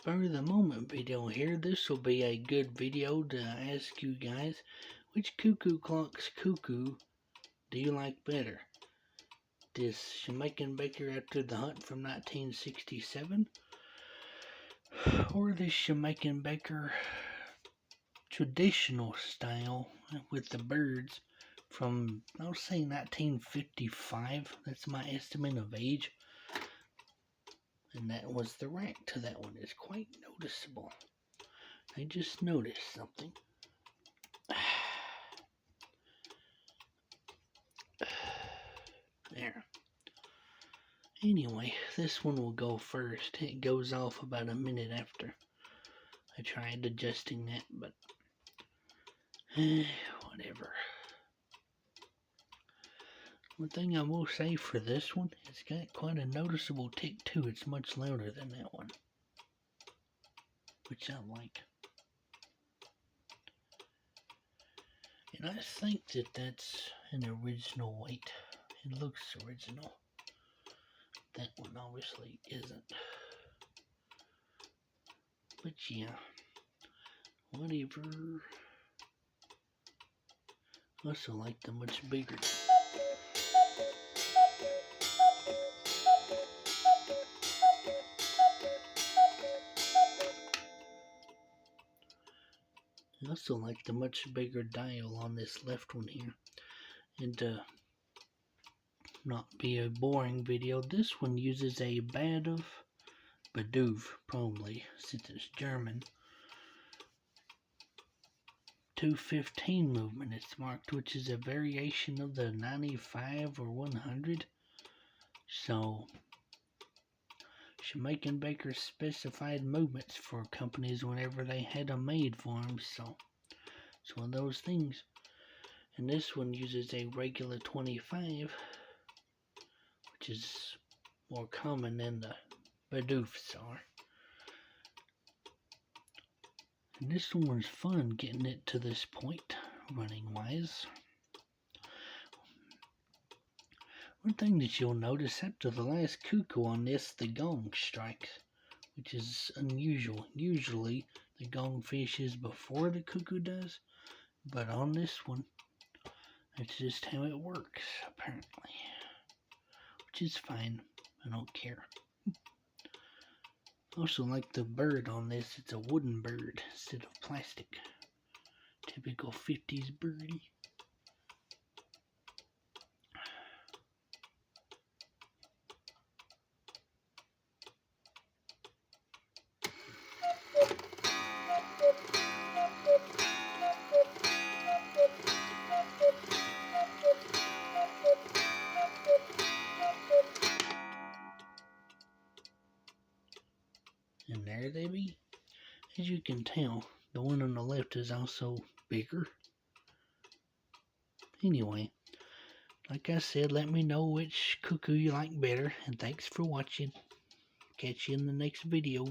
For the moment video here, this will be a good video to ask you guys, which cuckoo clock's cuckoo do you like better? This Jamaican Baker After the Hunt from 1967, or this Jamaican Baker traditional style with the birds from, I'll say 1955. That's my estimate of age. And that was the rack to that one. It's quite noticeable. I just noticed something. There. Anyway, this one will go first. It goes off about a minute after I tried adjusting that, but whatever. One thing I will say for this one, it's got quite a noticeable tick too. It's much louder than that one, which I like. And I think that that's an original weight. It looks original. That one obviously isn't. But yeah, whatever. I also like the much bigger. I also like the much bigger dial on this left one here. And to not be a boring video, this one uses a Badov, probably, since it's German. 215 movement it's marked, which is a variation of the 95 or 100. So Jamaican Baker specified movements for companies whenever they had them made for them, so it's one of those things. And this one uses a regular 25, which is more common than the Badovs are. And this one's fun getting it to this point, running wise. One thing that you'll notice after the last cuckoo on this, the gong strikes, which is unusual. Usually the gong fishes before the cuckoo does, but on this one, that's just how it works, apparently. Which is fine. I don't care. Also like the bird on this, it's a wooden bird instead of plastic. Typical 50s birdie. And there they be. As you can tell, the one on the left is also bigger. Anyway, like I said, let me know which cuckoo you like better, and thanks for watching. Catch you in the next video.